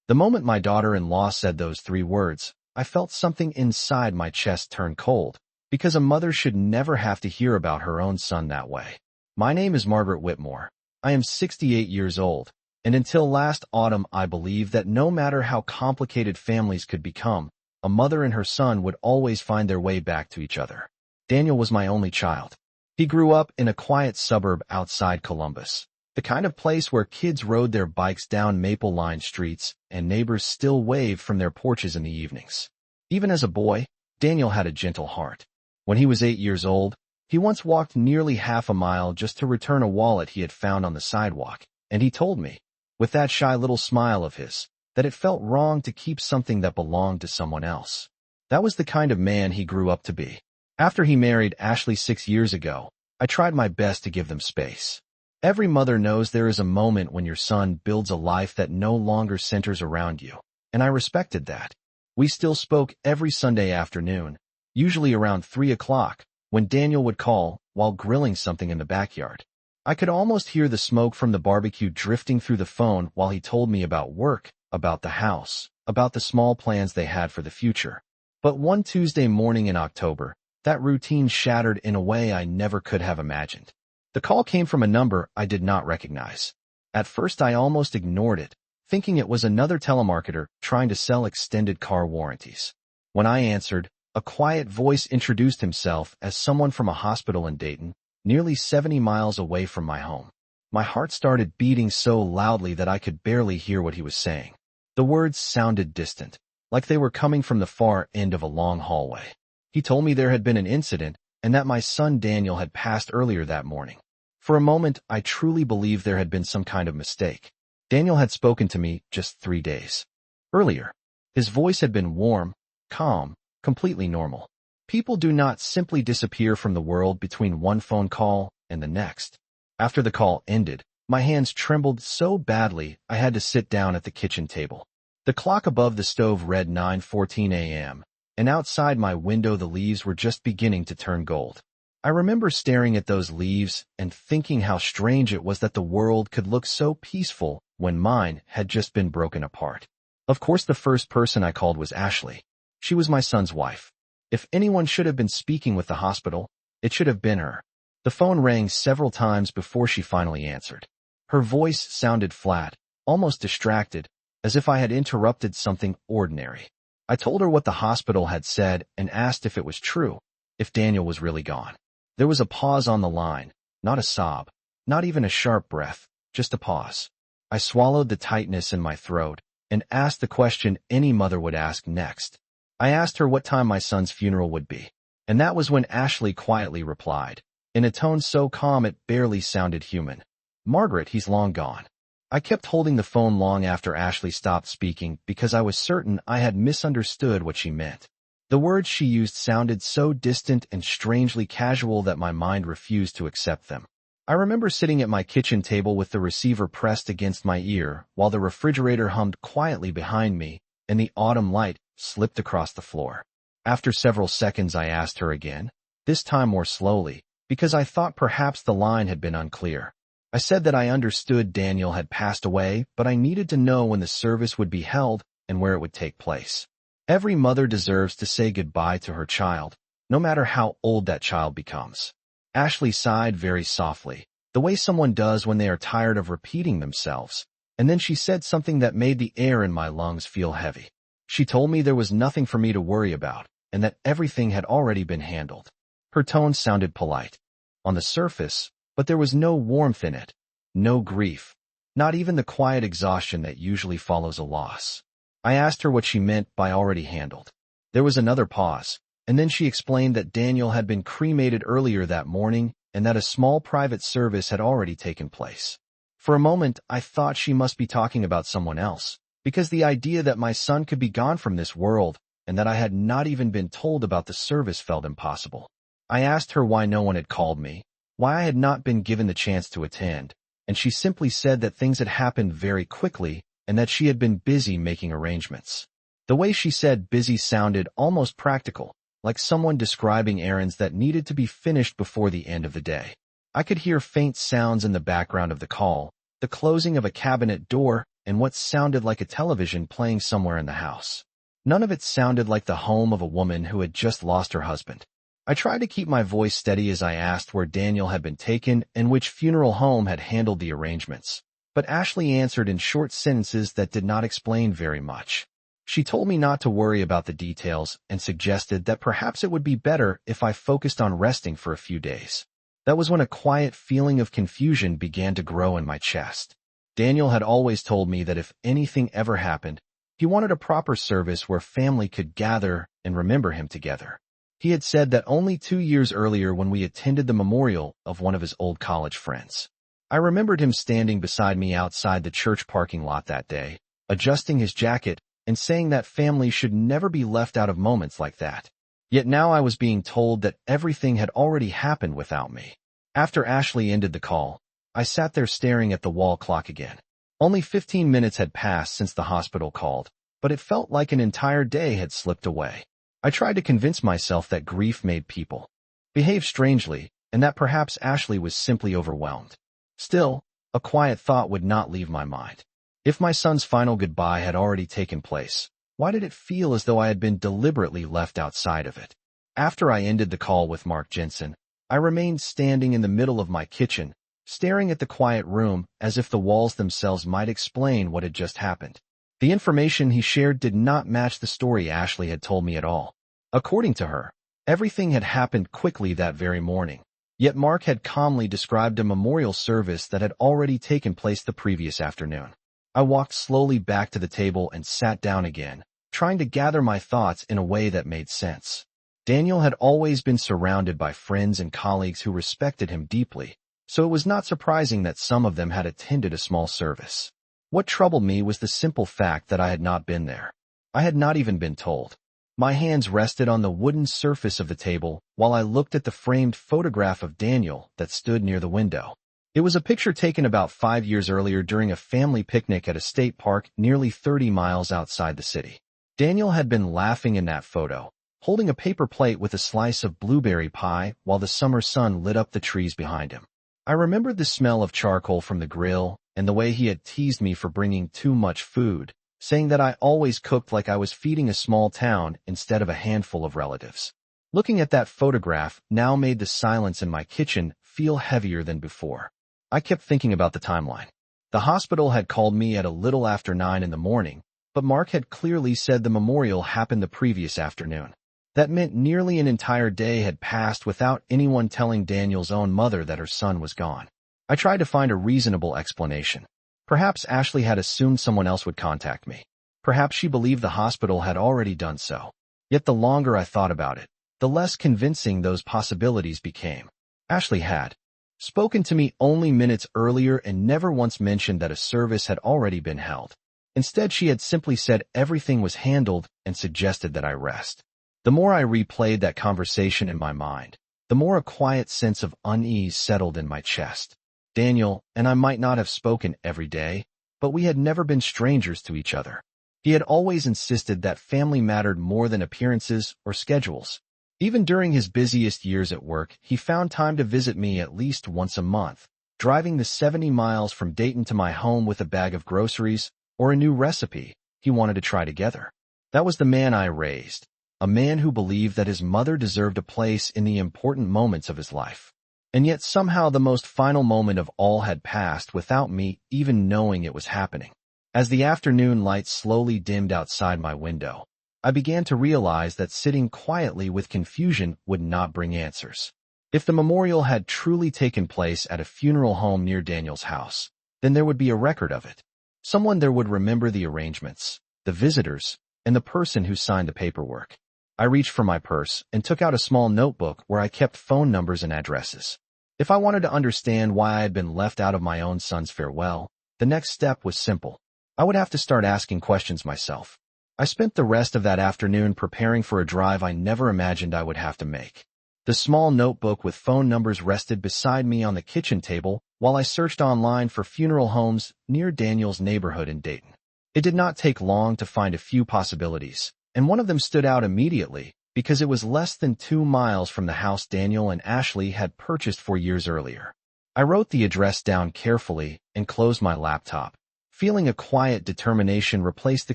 The moment my daughter-in-law said those 3 words, I felt something inside my chest turn cold, because a mother should never have to hear about her own son that way. My name is Margaret Whitmore. I am 68 years old, and until last autumn I believed that no matter how complicated families could become, a mother and her son would always find their way back to each other. Daniel was my only child. He grew up in a quiet suburb outside Columbus, the kind of place where kids rode their bikes down maple-lined streets and neighbors still waved from their porches in the evenings. Even as a boy, Daniel had a gentle heart. When he was 8 years old, he once walked nearly half a mile just to return a wallet he had found on the sidewalk, and he told me, with that shy little smile of his, that it felt wrong to keep something that belonged to someone else. That was the kind of man he grew up to be. After he married Ashley 6 years ago, I tried my best to give them space. Every mother knows there is a moment when your son builds a life that no longer centers around you, and I respected that. We still spoke every Sunday afternoon, usually around 3 o'clock, when Daniel would call while grilling something in the backyard. I could almost hear the smoke from the barbecue drifting through the phone while he told me about work, about the house, about the small plans they had for the future. But one Tuesday morning in October, that routine shattered in a way I never could have imagined. The call came from a number I did not recognize. At first I almost ignored it, thinking it was another telemarketer trying to sell extended car warranties. When I answered, a quiet voice introduced himself as someone from a hospital in Dayton, nearly 70 miles away from my home. My heart started beating so loudly that I could barely hear what he was saying. The words sounded distant, like they were coming from the far end of a long hallway. He told me there had been an incident and that my son Daniel had passed earlier that morning. For a moment, I truly believed there had been some kind of mistake. Daniel had spoken to me just 3 days earlier. His voice had been warm, calm, completely normal. People do not simply disappear from the world between one phone call and the next. After the call ended, my hands trembled so badly I had to sit down at the kitchen table. The clock above the stove read 9:14 a.m., and outside my window the leaves were just beginning to turn gold. I remember staring at those leaves and thinking how strange it was that the world could look so peaceful when mine had just been broken apart. Of course, the first person I called was Ashley. She was my son's wife. If anyone should have been speaking with the hospital, it should have been her. The phone rang several times before she finally answered. Her voice sounded flat, almost distracted, as if I had interrupted something ordinary. I told her what the hospital had said and asked if it was true, if Daniel was really gone. There was a pause on the line, not a sob, not even a sharp breath, just a pause. I swallowed the tightness in my throat and asked the question any mother would ask next. I asked her what time my son's funeral would be, and that was when Ashley quietly replied, in a tone so calm it barely sounded human. "Margaret, he's long gone." I kept holding the phone long after Ashley stopped speaking because I was certain I had misunderstood what she meant. The words she used sounded so distant and strangely casual that my mind refused to accept them. I remember sitting at my kitchen table with the receiver pressed against my ear while the refrigerator hummed quietly behind me and the autumn light slipped across the floor. After several seconds I asked her again, this time more slowly, because I thought perhaps the line had been unclear. I said that I understood Daniel had passed away, but I needed to know when the service would be held and where it would take place. Every mother deserves to say goodbye to her child, no matter how old that child becomes. Ashley sighed very softly, the way someone does when they are tired of repeating themselves, and then she said something that made the air in my lungs feel heavy. She told me there was nothing for me to worry about, and that everything had already been handled. Her tone sounded polite on the surface, but there was no warmth in it, no grief, not even the quiet exhaustion that usually follows a loss. I asked her what she meant by already handled. There was another pause, and then she explained that Daniel had been cremated earlier that morning and that a small private service had already taken place. For a moment, I thought she must be talking about someone else, because the idea that my son could be gone from this world and that I had not even been told about the service felt impossible. I asked her why no one had called me, why I had not been given the chance to attend, and she simply said that things had happened very quickly and that she had been busy making arrangements. The way she said busy sounded almost practical, like someone describing errands that needed to be finished before the end of the day. I could hear faint sounds in the background of the call, the closing of a cabinet door, and what sounded like a television playing somewhere in the house. None of it sounded like the home of a woman who had just lost her husband. I tried to keep my voice steady as I asked where Daniel had been taken and which funeral home had handled the arrangements. But Ashley answered in short sentences that did not explain very much. She told me not to worry about the details and suggested that perhaps it would be better if I focused on resting for a few days. That was when a quiet feeling of confusion began to grow in my chest. Daniel had always told me that if anything ever happened, he wanted a proper service where family could gather and remember him together. He had said that only 2 years earlier when we attended the memorial of one of his old college friends. I remembered him standing beside me outside the church parking lot that day, adjusting his jacket and saying that family should never be left out of moments like that. Yet now I was being told that everything had already happened without me. After Ashley ended the call, I sat there staring at the wall clock again. Only 15 minutes had passed since the hospital called, but it felt like an entire day had slipped away. I tried to convince myself that grief made people behave strangely, and that perhaps Ashley was simply overwhelmed. Still, a quiet thought would not leave my mind. If my son's final goodbye had already taken place, why did it feel as though I had been deliberately left outside of it? After I ended the call with Mark Jensen, I remained standing in the middle of my kitchen, staring at the quiet room as if the walls themselves might explain what had just happened. The information he shared did not match the story Ashley had told me at all. According to her, everything had happened quickly that very morning. Yet Mark had calmly described a memorial service that had already taken place the previous afternoon. I walked slowly back to the table and sat down again, trying to gather my thoughts in a way that made sense. Daniel had always been surrounded by friends and colleagues who respected him deeply, so it was not surprising that some of them had attended a small service. What troubled me was the simple fact that I had not been there. I had not even been told. My hands rested on the wooden surface of the table while I looked at the framed photograph of Daniel that stood near the window. It was a picture taken about 5 years earlier during a family picnic at a state park nearly 30 miles outside the city. Daniel had been laughing in that photo, holding a paper plate with a slice of blueberry pie while the summer sun lit up the trees behind him. I remembered the smell of charcoal from the grill and the way he had teased me for bringing too much food, saying that I always cooked like I was feeding a small town instead of a handful of relatives. Looking at that photograph now made the silence in my kitchen feel heavier than before. I kept thinking about the timeline. The hospital had called me at a little after 9 in the morning, but Mark had clearly said the memorial happened the previous afternoon. That meant nearly an entire day had passed without anyone telling Daniel's own mother that her son was gone. I tried to find a reasonable explanation. Perhaps Ashley had assumed someone else would contact me. Perhaps she believed the hospital had already done so. Yet the longer I thought about it, the less convincing those possibilities became. Ashley had spoken to me only minutes earlier and never once mentioned that a service had already been held. Instead, she had simply said everything was handled and suggested that I rest. The more I replayed that conversation in my mind, the more a quiet sense of unease settled in my chest. Daniel and I might not have spoken every day, but we had never been strangers to each other. He had always insisted that family mattered more than appearances or schedules. Even during his busiest years at work, he found time to visit me at least once a month, driving the 70 miles from Dayton to my home with a bag of groceries or a new recipe he wanted to try together. That was the man I raised, a man who believed that his mother deserved a place in the important moments of his life. And yet somehow the most final moment of all had passed without me even knowing it was happening. As the afternoon light slowly dimmed outside my window, I began to realize that sitting quietly with confusion would not bring answers. If the memorial had truly taken place at a funeral home near Daniel's house, then there would be a record of it. Someone there would remember the arrangements, the visitors, and the person who signed the paperwork. I reached for my purse and took out a small notebook where I kept phone numbers and addresses. If I wanted to understand why I had been left out of my own son's farewell, the next step was simple. I would have to start asking questions myself. I spent the rest of that afternoon preparing for a drive I never imagined I would have to make. The small notebook with phone numbers rested beside me on the kitchen table while I searched online for funeral homes near Daniel's neighborhood in Dayton. It did not take long to find a few possibilities, and one of them stood out immediately because it was less than 2 miles from the house Daniel and Ashley had purchased 4 years earlier. I wrote the address down carefully and closed my laptop, feeling a quiet determination replaced the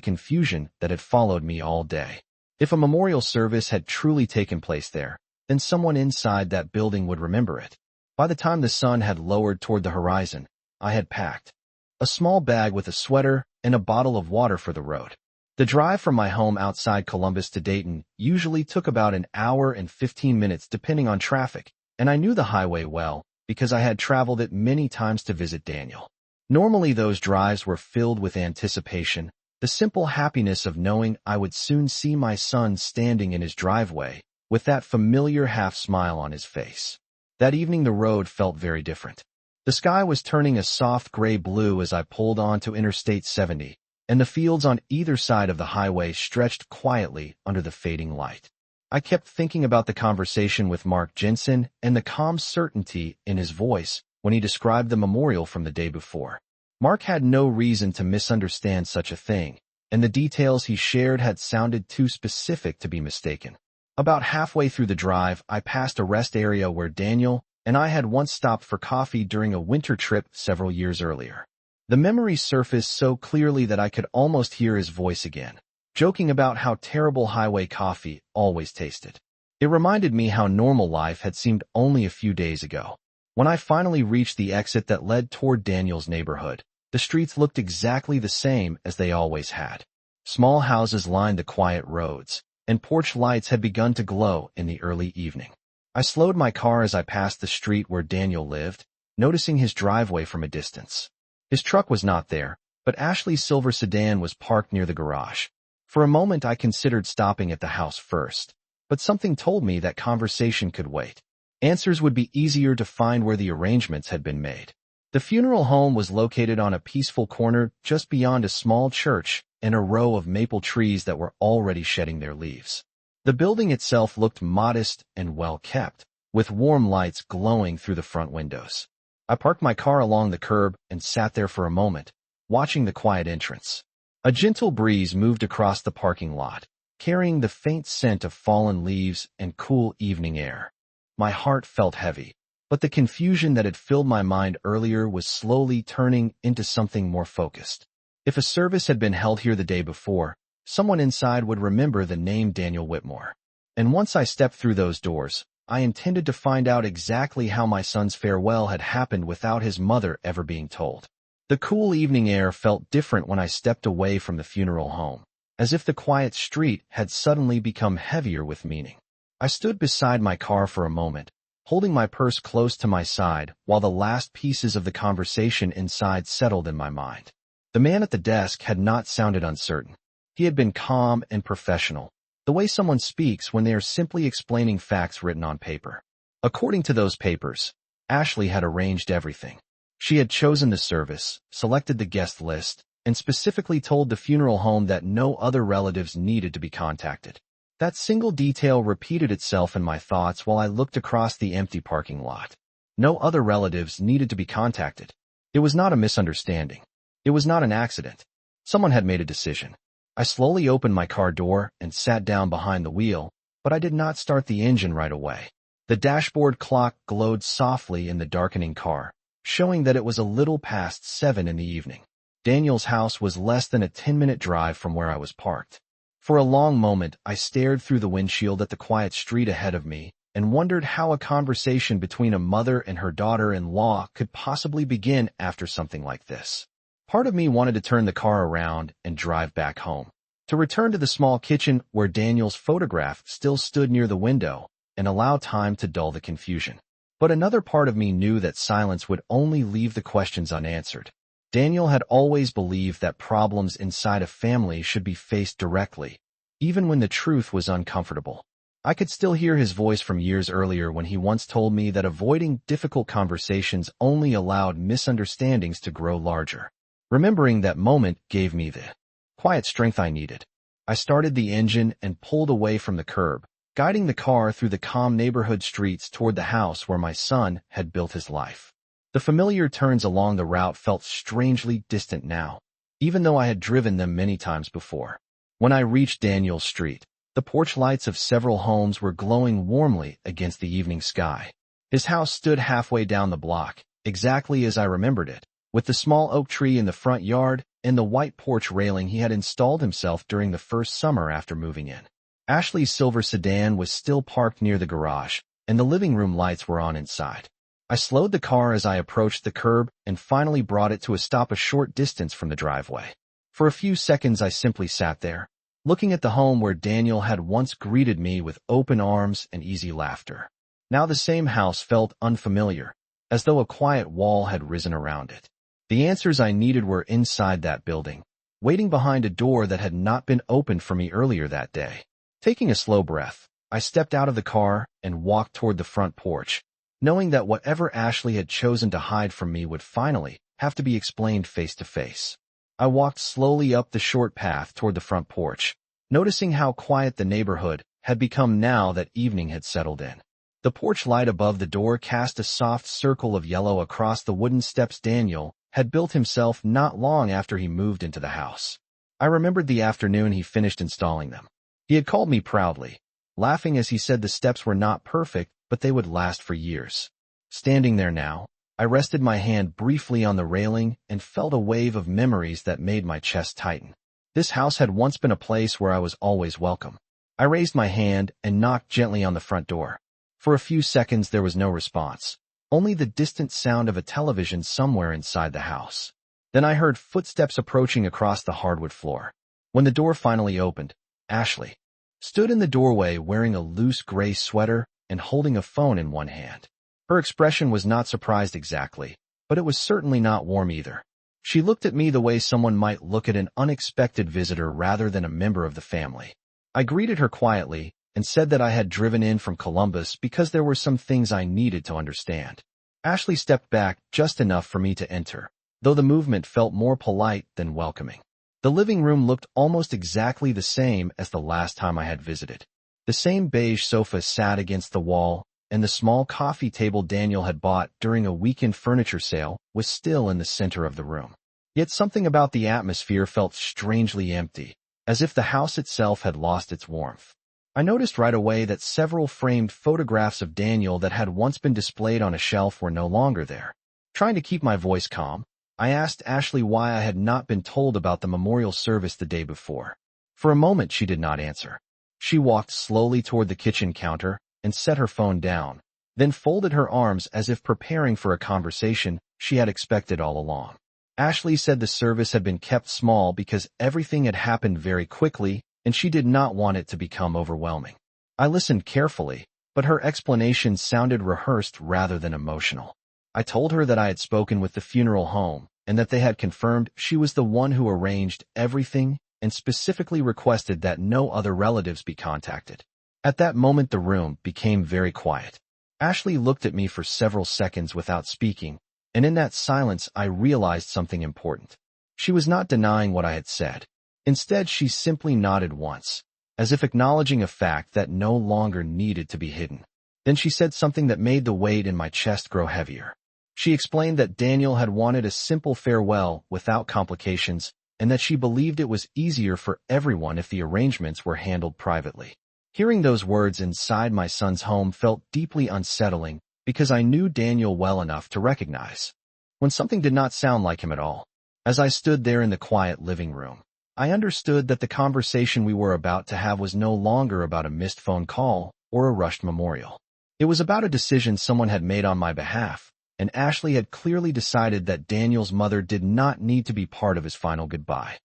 confusion that had followed me all day. If a memorial service had truly taken place there, then someone inside that building would remember it. By the time the sun had lowered toward the horizon, I had packed a small bag with a sweater and a bottle of water for the road. The drive from my home outside Columbus to Dayton usually took about an hour and 15 minutes depending on traffic, and I knew the highway well because I had traveled it many times to visit Daniel. Normally those drives were filled with anticipation, the simple happiness of knowing I would soon see my son standing in his driveway with that familiar half-smile on his face. That evening the road felt very different. The sky was turning a soft gray blue as I pulled onto Interstate 70, and the fields on either side of the highway stretched quietly under the fading light. I kept thinking about the conversation with Mark Jensen and the calm certainty in his voice when he described the memorial from the day before. Mark had no reason to misunderstand such a thing, and the details he shared had sounded too specific to be mistaken. About halfway through the drive, I passed a rest area where Daniel and I had once stopped for coffee during a winter trip several years earlier. The memory surfaced so clearly that I could almost hear his voice again, joking about how terrible highway coffee always tasted. It reminded me how normal life had seemed only a few days ago. When I finally reached the exit that led toward Daniel's neighborhood, the streets looked exactly the same as they always had. Small houses lined the quiet roads, and porch lights had begun to glow in the early evening. I slowed my car as I passed the street where Daniel lived, noticing his driveway from a distance. His truck was not there, but Ashley's silver sedan was parked near the garage. For a moment I considered stopping at the house first, but something told me that conversation could wait. Answers would be easier to find where the arrangements had been made. The funeral home was located on a peaceful corner just beyond a small church and a row of maple trees that were already shedding their leaves. The building itself looked modest and well-kept, with warm lights glowing through the front windows. I parked my car along the curb and sat there for a moment, watching the quiet entrance. A gentle breeze moved across the parking lot, carrying the faint scent of fallen leaves and cool evening air. My heart felt heavy, but the confusion that had filled my mind earlier was slowly turning into something more focused. If a service had been held here the day before, someone inside would remember the name Daniel Whitmore. And once I stepped through those doors, I intended to find out exactly how my son's farewell had happened without his mother ever being told. The cool evening air felt different when I stepped away from the funeral home, as if the quiet street had suddenly become heavier with meaning. I stood beside my car for a moment, holding my purse close to my side while the last pieces of the conversation inside settled in my mind. The man at the desk had not sounded uncertain. He had been calm and professional, the way someone speaks when they are simply explaining facts written on paper. According to those papers, Ashley had arranged everything. She had chosen the service, selected the guest list, and specifically told the funeral home that no other relatives needed to be contacted. That single detail repeated itself in my thoughts while I looked across the empty parking lot. No other relatives needed to be contacted. It was not a misunderstanding. It was not an accident. Someone had made a decision. I slowly opened my car door and sat down behind the wheel, but I did not start the engine right away. The dashboard clock glowed softly in the darkening car, showing that it was a little past 7 in the evening. Daniel's house was less than a 10-minute drive from where I was parked. For a long moment, I stared through the windshield at the quiet street ahead of me and wondered how a conversation between a mother and her daughter-in-law could possibly begin after something like this. Part of me wanted to turn the car around and drive back home, to return to the small kitchen where Daniel's photograph still stood near the window and allow time to dull the confusion. But another part of me knew that silence would only leave the questions unanswered. Daniel had always believed that problems inside a family should be faced directly, even when the truth was uncomfortable. I could still hear his voice from years earlier when he once told me that avoiding difficult conversations only allowed misunderstandings to grow larger. Remembering that moment gave me the quiet strength I needed. I started the engine and pulled away from the curb, guiding the car through the calm neighborhood streets toward the house where my son had built his life. The familiar turns along the route felt strangely distant now, even though I had driven them many times before. When I reached Daniel's street, the porch lights of several homes were glowing warmly against the evening sky. His house stood halfway down the block, exactly as I remembered it, with the small oak tree in the front yard and the white porch railing he had installed himself during the first summer after moving in. Ashley's silver sedan was still parked near the garage, and the living room lights were on inside. I slowed the car as I approached the curb and finally brought it to a stop a short distance from the driveway. For a few seconds I simply sat there, looking at the home where Daniel had once greeted me with open arms and easy laughter. Now the same house felt unfamiliar, as though a quiet wall had risen around it. The answers I needed were inside that building, waiting behind a door that had not been opened for me earlier that day. Taking a slow breath, I stepped out of the car and walked toward the front porch, knowing that whatever Ashley had chosen to hide from me would finally have to be explained face to face. I walked slowly up the short path toward the front porch, noticing how quiet the neighborhood had become now that evening had settled in. The porch light above the door cast a soft circle of yellow across the wooden steps Daniel had built himself not long after he moved into the house. I remembered the afternoon he finished installing them. He had called me proudly, laughing as he said the steps were not perfect, but they would last for years. Standing there now, I rested my hand briefly on the railing and felt a wave of memories that made my chest tighten. This house had once been a place where I was always welcome. I raised my hand and knocked gently on the front door. For a few seconds there was no response, only the distant sound of a television somewhere inside the house. Then I heard footsteps approaching across the hardwood floor. When the door finally opened, Ashley stood in the doorway wearing a loose gray sweater and holding a phone in one hand. Her expression was not surprised exactly, but it was certainly not warm either. She looked at me the way someone might look at an unexpected visitor rather than a member of the family. I greeted her quietly and said that I had driven in from Columbus because there were some things I needed to understand. Ashley stepped back just enough for me to enter, though the movement felt more polite than welcoming. The living room looked almost exactly the same as the last time I had visited. The same beige sofa sat against the wall, and the small coffee table Daniel had bought during a weekend furniture sale was still in the center of the room. Yet something about the atmosphere felt strangely empty, as if the house itself had lost its warmth. I noticed right away that several framed photographs of Daniel that had once been displayed on a shelf were no longer there. Trying to keep my voice calm, I asked Ashley why I had not been told about the memorial service the day before. For a moment she did not answer. She walked slowly toward the kitchen counter and set her phone down, then folded her arms as if preparing for a conversation she had expected all along. Ashley said the service had been kept small because everything had happened very quickly and she did not want it to become overwhelming. I listened carefully, but her explanation sounded rehearsed rather than emotional. I told her that I had spoken with the funeral home and that they had confirmed she was the one who arranged everything and specifically requested that no other relatives be contacted. At that moment the room became very quiet. Ashley looked at me for several seconds without speaking, and in that silence I realized something important. She was not denying what I had said. Instead, she simply nodded once, as if acknowledging a fact that no longer needed to be hidden. Then she said something that made the weight in my chest grow heavier. She explained that Daniel had wanted a simple farewell without complications, and that she believed it was easier for everyone if the arrangements were handled privately. Hearing those words inside my son's home felt deeply unsettling because I knew Daniel well enough to recognize when something did not sound like him at all. As I stood there in the quiet living room, I understood that the conversation we were about to have was no longer about a missed phone call or a rushed memorial. It was about a decision someone had made on my behalf, and Ashley had clearly decided that Daniel's mother did not need to be part of his final goodbye.